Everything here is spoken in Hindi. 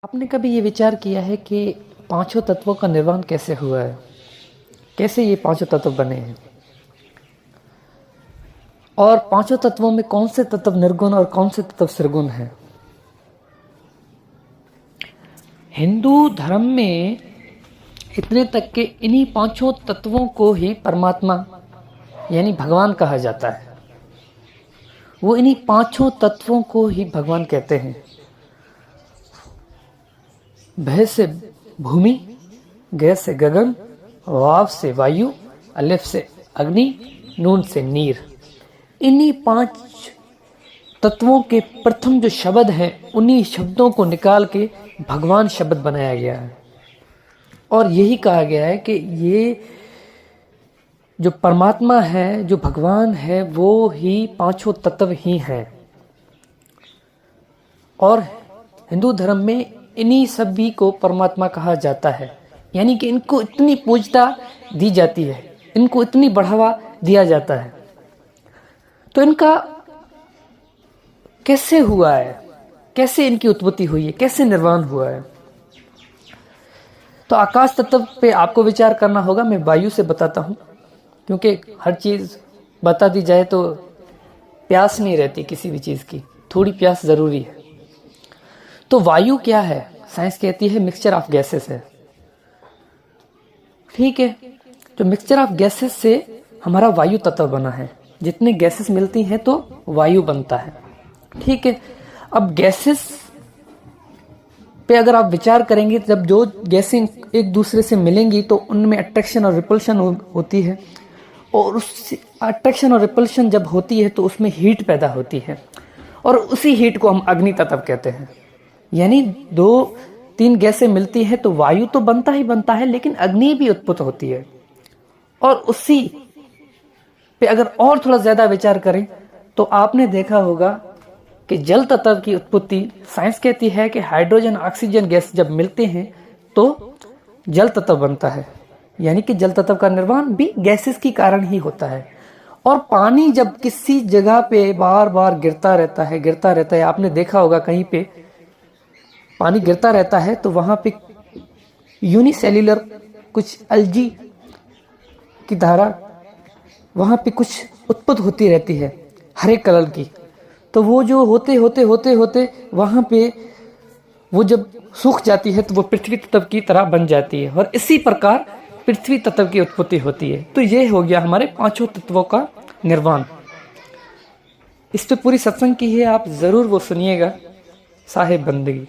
आपने कभी ये विचार किया है कि पांचों तत्वों का निर्माण कैसे हुआ है? कैसे ये पांचों तत्व बने हैं? और पांचों तत्वों में कौन से तत्व निर्गुण और कौन से तत्व सृगुण हैं? हिंदू धर्म में इतने तक के इन्हीं पांचों तत्वों को ही परमात्मा यानी भगवान कहा जाता है। वो इन्हीं पांचों तत्वों को ही भगवान कहते हैं। भय से भूमि, गैस से गगन, वाव से वायु, अलिफ से अग्नि, नून से नीर। इन्हीं पांच तत्वों के प्रथम जो शब्द हैं उन्हीं शब्दों को निकाल के भगवान शब्द बनाया गया है। और यही कहा गया है कि ये जो परमात्मा है, जो भगवान है, वो ही पांचों तत्व ही हैं। और हिंदू धर्म में इन्हीं सभी को परमात्मा कहा जाता है, यानी कि इनको इतनी पूजता दी जाती है, इनको इतनी बढ़ावा दिया जाता है। तो इनका कैसे हुआ है, कैसे इनकी उत्पत्ति हुई है, कैसे निर्माण हुआ है? तो आकाश तत्व पे आपको विचार करना होगा। मैं वायु से बताता हूँ, क्योंकि हर चीज़ बता दी जाए तो प्यास नहीं रहती किसी भी चीज़ की, थोड़ी प्यास ज़रूरी है। तो वायु क्या है? साइंस कहती है मिक्सचर ऑफ गैसेस है। ठीक है, तो मिक्सचर ऑफ गैसेस से हमारा वायु तत्व बना है। जितने गैसेस मिलती हैं तो वायु बनता है। ठीक है, अब गैसेस पे अगर आप विचार करेंगे, जब जो गैसें एक दूसरे से मिलेंगी तो उनमें अट्रैक्शन और रिपल्शन होती है, और उस अट्रैक्शन और रिपल्शन जब होती है तो उसमें हीट पैदा होती है, और उसी हीट को हम अग्नि तत्व कहते हैं। यानी दो तीन गैसें मिलती है तो वायु तो बनता ही बनता है, लेकिन अग्नि भी उत्पन्न होती है। और उसी पे अगर और थोड़ा ज्यादा विचार करें तो आपने देखा होगा कि जल तत्व की उत्पत्ति, साइंस कहती है कि हाइड्रोजन ऑक्सीजन गैस जब मिलते हैं तो जल तत्व बनता है। यानी कि जल तत्व का निर्माण भी गैसेस के कारण ही होता है। और पानी जब किसी जगह पे बार बार गिरता रहता है, आपने देखा होगा कहीं पे पानी गिरता रहता है तो वहां पे यूनिसेल्युलर कुछ अलजी की धारा वहां पे कुछ उत्पत्ति होती रहती है हरे कलर की। तो वो जो होते होते वहां पे वो जब सूख जाती है तो वो पृथ्वी तत्व की तरह बन जाती है, और इसी प्रकार पृथ्वी तत्व की उत्पत्ति होती है। तो ये हो गया हमारे पांचों तत्वों का निर्माण। इस पे पूरी सत्संग की है, आप जरूर वो सुनिएगा। साहिब बंदगी।